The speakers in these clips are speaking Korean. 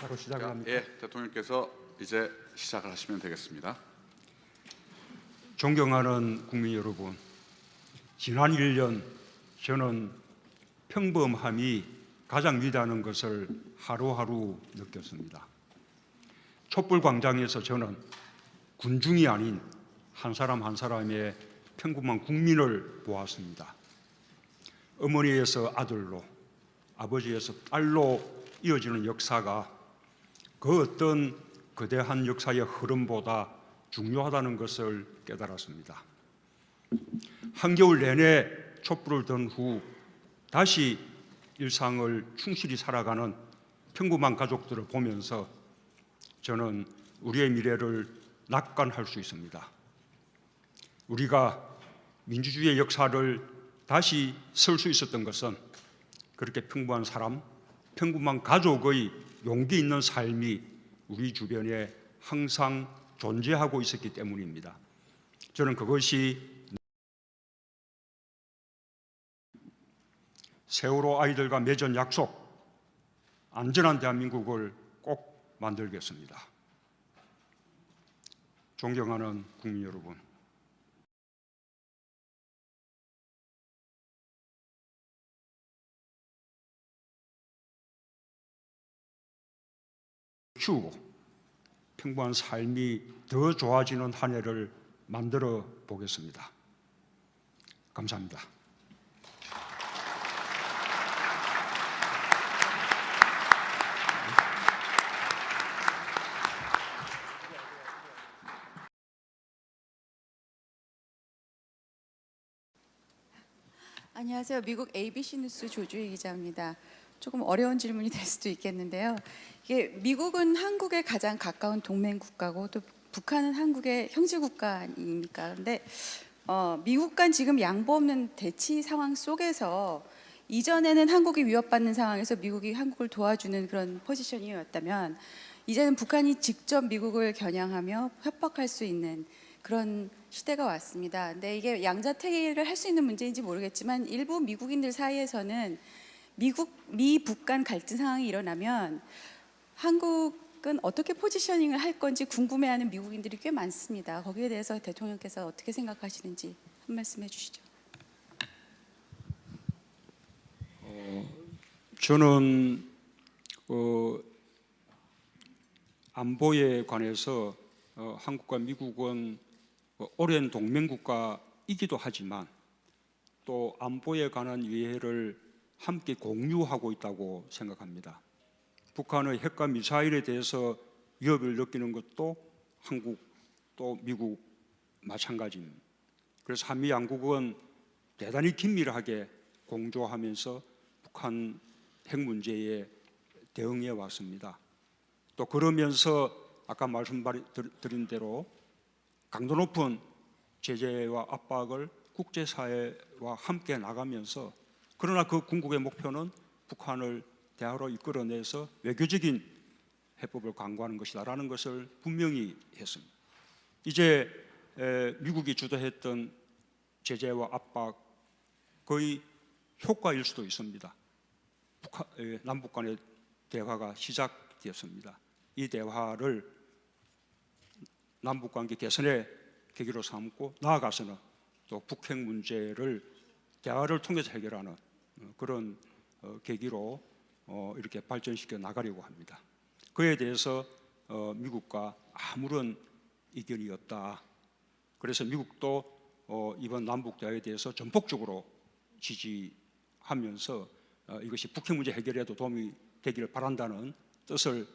바로 시작을 합니다. 예, 대통령께서 이제 시작을 하시면 되겠습니다. 존경하는 국민 여러분, 지난 1년 저는 평범함이 가장 위대한 것을 하루하루 느꼈습니다. 촛불광장에서 저는 군중이 아닌 한 사람 한 사람의 평범한 국민을 보았습니다. 어머니에서 아들로, 아버지에서 딸로 이어지는 역사가 그 어떤 거대한 역사의 흐름보다 중요하다는 것을 깨달았습니다. 한겨울 내내 촛불을 든 후 다시 일상을 충실히 살아가는 평범한 가족들을 보면서 저는 우리의 미래를 낙관할 수 있습니다. 우리가 민주주의의 역사를 다시 쓸 수 있었던 것은 그렇게 평범한 사람, 평범한 가족의 용기 있는 삶이 우리 주변에 항상 존재하고 있었기 때문입니다. 저는 그것이 세월호 아이들과 맺은 약속, 안전한 대한민국을 꼭 만들겠습니다. 존경하는 국민 여러분, 키우고 평범한 삶이 더 좋아지는 한 해를 만들어 보겠습니다. 감사합니다. 안녕하세요. 미국 ABC 뉴스 조주희 기자입니다. 조금 어려운 질문이 될 수도 있겠는데요. 이게 미국은 한국에 가장 가까운 동맹 국가고 또 북한은 한국의 형제 국가입니까? 그런데 미국과 지금 양보 없는 대치 상황 속에서 이전에는 한국이 위협받는 상황에서 미국이 한국을 도와주는 그런 포지션이었다면 이제는 북한이 직접 미국을 겨냥하며 협박할 수 있는 그런 시대가 왔습니다. 근데 이게 양자택일을 할 수 있는 문제인지 모르겠지만 일부 미국인들 사이에서는 미북 간 갈등 상황이 일어나면 한국은 어떻게 포지셔닝을 할 건지 궁금해하는 미국인들이 꽤 많습니다. 거기에 대해서 대통령께서 어떻게 생각하시는지 한 말씀 해주시죠. 저는 안보에 관해서 한국과 미국은 오랜 동맹국가이기도 하지만 또 안보에 관한 이해를 함께 공유하고 있다고 생각합니다. 북한의 핵과 미사일에 대해서 위협을 느끼는 것도 한국 또 미국 마찬가지입니다. 그래서 한미 양국은 대단히 긴밀하게 공조하면서 북한 핵 문제에 대응해 왔습니다. 또 그러면서 아까 말씀드린 대로 강도 높은 제재와 압박을 국제사회와 함께 나가면서 그러나 그 궁극의 목표는 북한을 대화로 이끌어내서 외교적인 해법을 강구하는 것이다라는 것을 분명히 했습니다. 이제 미국이 주도했던 제재와 압박의 효과일 수도 있습니다. 남북 간의 대화가 시작되었습니다. 이 대화를 남북관계 개선의 계기로 삼고 나아가서는 또 북핵 문제를 대화를 통해서 해결하는 그런 계기로 이렇게 발전시켜 나가려고 합니다. 그에 대해서 미국과 아무런 이견이 없다. 그래서 미국도 이번 남북 대화에 대해서 전폭적으로 지지하면서 이것이 북핵 문제 해결에도 도움이 되기를 바란다는 뜻을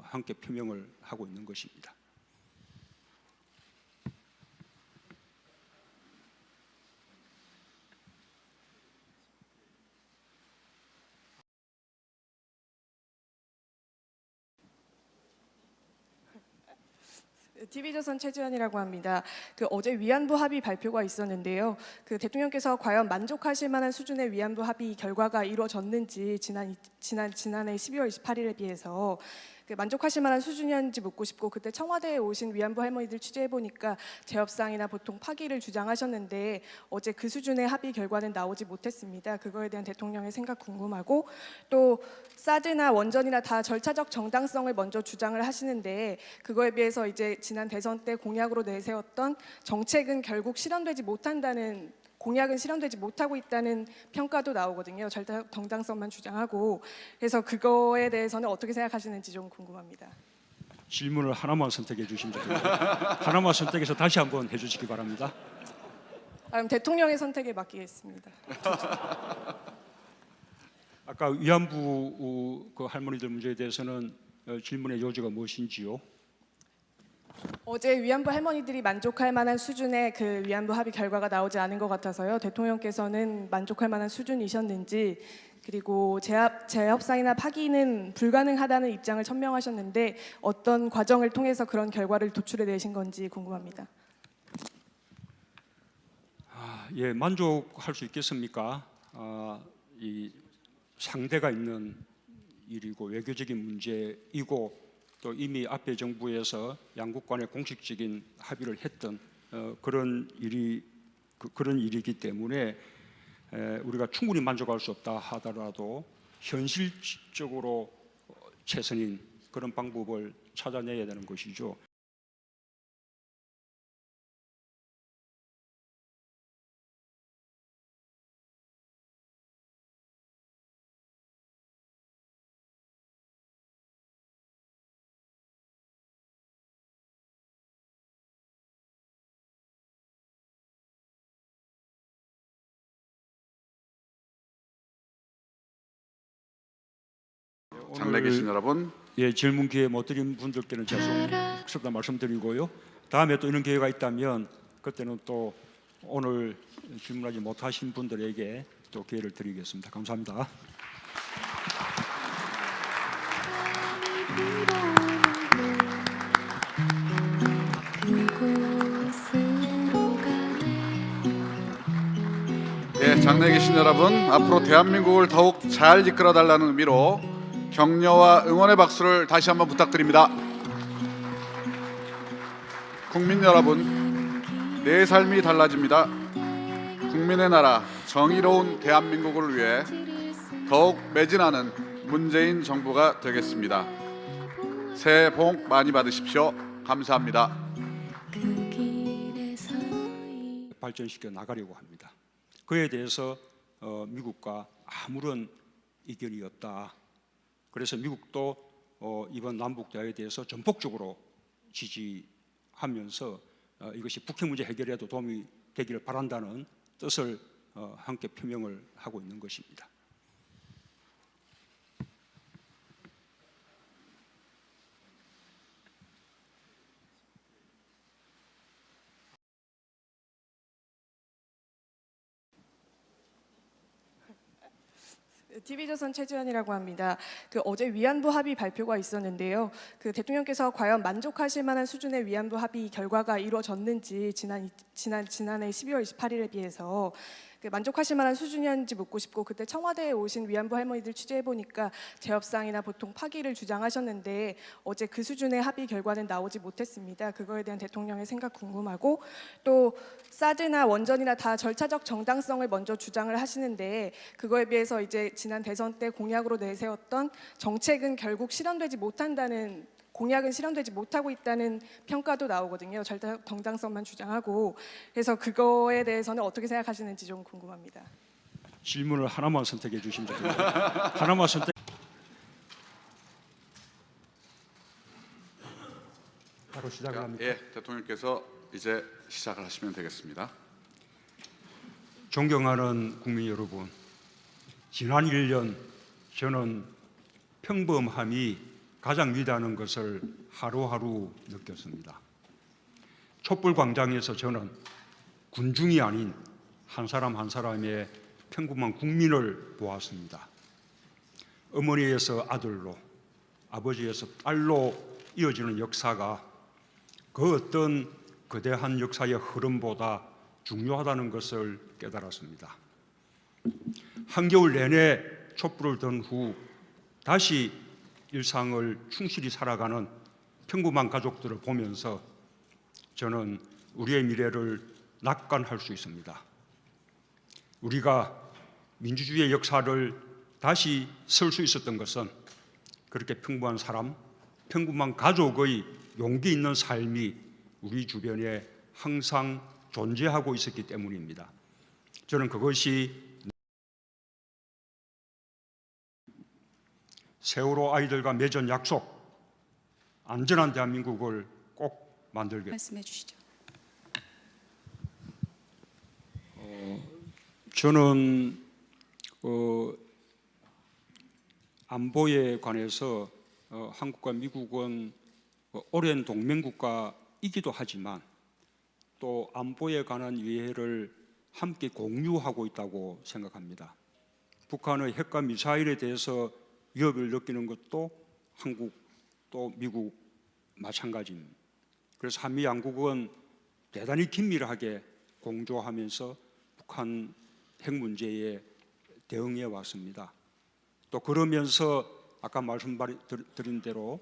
함께 표명을 하고 있는 것입니다. TV조선 최지연이라고 합니다. 어제 위안부 합의 발표가 있었는데요. 대통령께서 과연 만족하실 만한 수준의 위안부 합의 결과가 이루어졌는지 지난해 12월 28일에 비해서 만족하실 만한 수준이었는지 묻고 싶고, 그때 청와대에 오신 위안부 할머니들 취재해 보니까 재협상이나 보통 파기를 주장하셨는데 어제 그 수준의 합의 결과는 나오지 못했습니다. 그거에 대한 대통령의 생각 궁금하고, 또 사드나 원전이나 다 절차적 정당성을 먼저 주장을 하시는데 그거에 비해서 이제 지난 대선 때 공약으로 내세웠던 정책은 결국 실현되지 못한다는, 공약은 실현되지 못하고 있다는 평가도 나오거든요. 절차적 정당성만 주장하고. 그래서 그거에 대해서는 어떻게 생각하시는지 좀 궁금합니다. 질문을 하나만 선택해 주시면 됩니다. 하나만 선택해서 다시 한번 해주시기 바랍니다. 그럼 대통령의 선택에 맡기겠습니다. 아까 위안부 그 할머니들 문제에 대해서는 질문의 요지가 무엇인지요? 어제 위안부 할머니들이 만족할 만한 수준의 그 위안부 합의 결과가 나오지 않은 것 같아서요. 대통령께서는 만족할 만한 수준이셨는지, 그리고 재협상이나 파기는 불가능하다는 입장을 천명하셨는데 어떤 과정을 통해서 그런 결과를 도출해내신 건지 궁금합니다. 예, 만족할 수 있겠습니까? 이 상대가 있는 일이고 외교적인 문제이고 또 이미 앞에 정부에서 양국 간의 공식적인 합의를 했던 그런 일이기 때문에 우리가 충분히 만족할 수 없다 하더라도 현실적으로 최선인 그런 방법을 찾아내야 되는 것이죠. 장내 계신 여러분, 예, 질문 기회 못 드린 분들께는 죄송스럽다 말씀드리고요. 다음에 또 이런 기회가 있다면 그때는 또 오늘 질문하지 못하신 분들에게 또 기회를 드리겠습니다. 감사합니다. 예, 장내 계신 여러분, 앞으로 대한민국을 더욱 잘 이끌어달라는 의미로 격려와 응원의 박수를 다시 한번 부탁드립니다. 국민 여러분, 내 삶이 달라집니다. 국민의 나라, 정의로운 대한민국을 위해 더욱 매진하는 문재인 정부가 되겠습니다. 새해 복 많이 받으십시오. 감사합니다. 발전시켜 나가려고 합니다. 그에 대해서 미국과 아무런 이견이 없다. 그래서 미국도 이번 남북 대화에 대해서 전폭적으로 지지하면서 이것이 북핵 문제 해결에도 도움이 되기를 바란다는 뜻을 함께 표명을 하고 있는 것입니다. TV조선 최지연이라고 합니다. 어제 위안부 합의 발표가 있었는데요. 대통령께서 과연 만족하실 만한 수준의 위안부 합의 결과가 이루어졌는지 지난해 12월 28일에 비해서 만족하실 만한 수준이었는지 묻고 싶고, 그때 청와대에 오신 위안부 할머니들 취재해 보니까 재협상이나 보통 파기를 주장하셨는데 어제 그 수준의 합의 결과는 나오지 못했습니다. 그거에 대한 대통령의 생각 궁금하고, 또 사드나 원전이나 다 절차적 정당성을 먼저 주장을 하시는데 그거에 비해서 이제 지난 대선 때 공약으로 내세웠던 정책은 결국 실현되지 못한다는, 공약은 실현되지 못하고 있다는 평가도 나오거든요. 절차적 정당성만 주장하고. 그래서 그거에 대해서는 어떻게 생각하시는지 좀 궁금합니다. 질문을 하나만 선택해 주시면 됩니다. 하나만 선택. 바로 시작을 합니다. 예, 대통령께서 이제 시작을 하시면 되겠습니다. 존경하는 국민 여러분, 지난 1년 저는 평범함이 가장 위대한 것을 하루하루 느꼈습니다. 촛불 광장에서 저는 군중이 아닌 한 사람 한 사람의 평범한 국민을 보았습니다. 어머니에서 아들로, 아버지에서 딸로 이어지는 역사가 그 어떤 거대한 역사의 흐름보다 중요하다는 것을 깨달았습니다. 한겨울 내내 촛불을 든 후 다시 일상을 충실히 살아가는 평범한 가족들을 보면서 저는 우리의 미래를 낙관할 수 있습니다. 우리가 민주주의의 역사를 다시 쓸 수 있었던 것은 그렇게 평범한 사람, 평범한 가족의 용기 있는 삶이 우리 주변에 항상 존재하고 있었기 때문입니다. 저는 그것이 세월호 아이들과 맺은 약속, 안전한 대한민국을 꼭 만들겠습니다. 말씀해 주시죠. 저는 안보에 관해서 한국과 미국은 오랜 동맹국가이기도 하지만 또 안보에 관한 이해를 함께 공유하고 있다고 생각합니다. 북한의 핵과 미사일에 대해서 위협을 느끼는 것도 한국 또 미국 마찬가지입니다. 그래서 한미 양국은 대단히 긴밀하게 공조하면서 북한 핵 문제에 대응해 왔습니다. 또 그러면서 아까 말씀드린 대로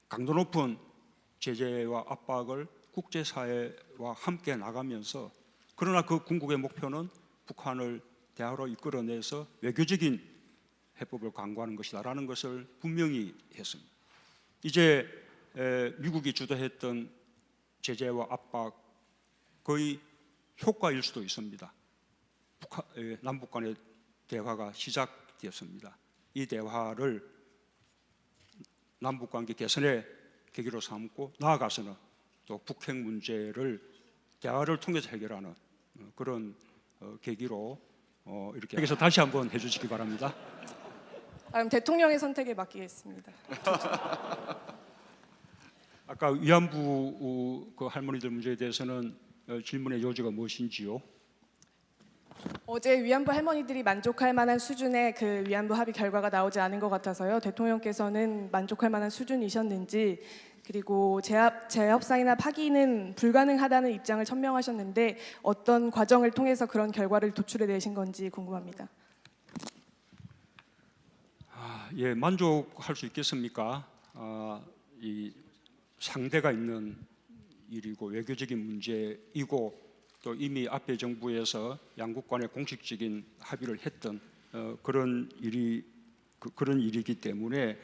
강도 높은 제재와 압박을 국제사회와 함께 나가면서 그러나 그 궁극의 목표는 북한을 대화로 이끌어내서 외교적인 해법을 강구하는 것이다라는 것을 분명히 했습니다. 이제 미국이 주도했던 제재와 압박 거의 효과일 수도 있습니다. 남북 간의 대화가 시작되었습니다. 이 대화를 남북 관계 개선의 계기로 삼고 나아가서는 또 북핵 문제를 대화를 통해서 해결하는 그런 계기로 이렇게 여기서 다시 한번 해주시기 바랍니다. 그럼 대통령의 선택에 맡기겠습니다. 아까 위안부 그 할머니들 문제에 대해서는 질문의 요지가 무엇인지요? 어제 위안부 할머니들이 만족할 만한 수준의 그 위안부 합의 결과가 나오지 않은 것 같아서요. 대통령께서는 만족할 만한 수준이셨는지, 그리고 재협상이나 파기는 불가능하다는 입장을 천명하셨는데 어떤 과정을 통해서 그런 결과를 도출해내신 건지 궁금합니다. 예, 만족할 수 있겠습니까? 이 상대가 있는 일이고 외교적인 문제이고 또 이미 앞에 정부에서 양국 간의 공식적인 합의를 했던 그런 일이기 때문에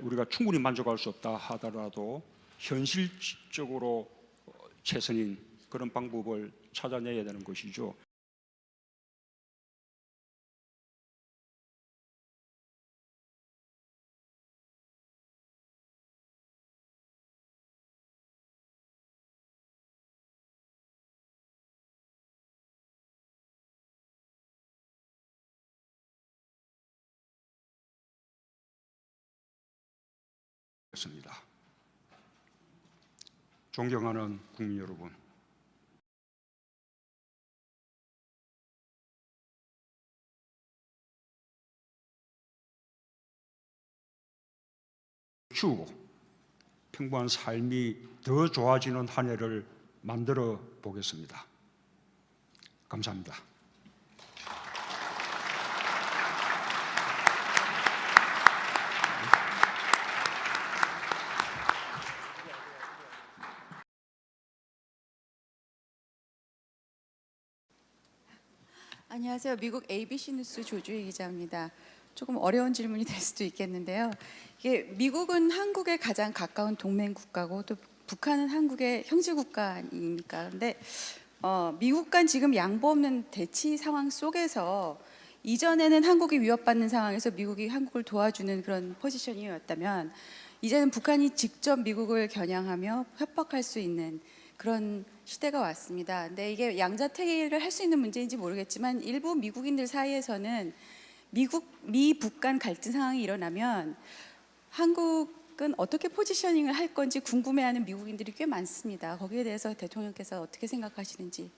우리가 충분히 만족할 수 없다 하더라도 현실적으로 최선인 그런 방법을 찾아내야 되는 것이죠. 습니다. 존경하는 국민 여러분, 키우고 평범한 삶이 더 좋아지는 한 해를 만들어 보겠습니다. 감사합니다. 안녕하세요. 미국 ABC 뉴스 조주희 기자입니다. 조금 어려운 질문이 될 수도 있겠는데요. 이게 미국은 한국에 가장 가까운 동맹 국가고 또 북한은 한국의 형제 국가입니까? 그런데 미국과 지금 양보 없는 대치 상황 속에서 이전에는 한국이 위협받는 상황에서 미국이 한국을 도와주는 그런 포지션이었다면 이제는 북한이 직접 미국을 겨냥하며 협박할 수 있는 그런 시대가 왔습니다. 근데 이게 양자택일을 할 수 있는 문제인지 모르겠지만 일부 미국인들 사이에서는 미북 간 갈등 상황이 일어나면 한국은 어떻게 포지셔닝을 할 건지 궁금해하는 미국인들이 꽤 많습니다. 거기에 대해서 대통령께서 어떻게 생각하시는지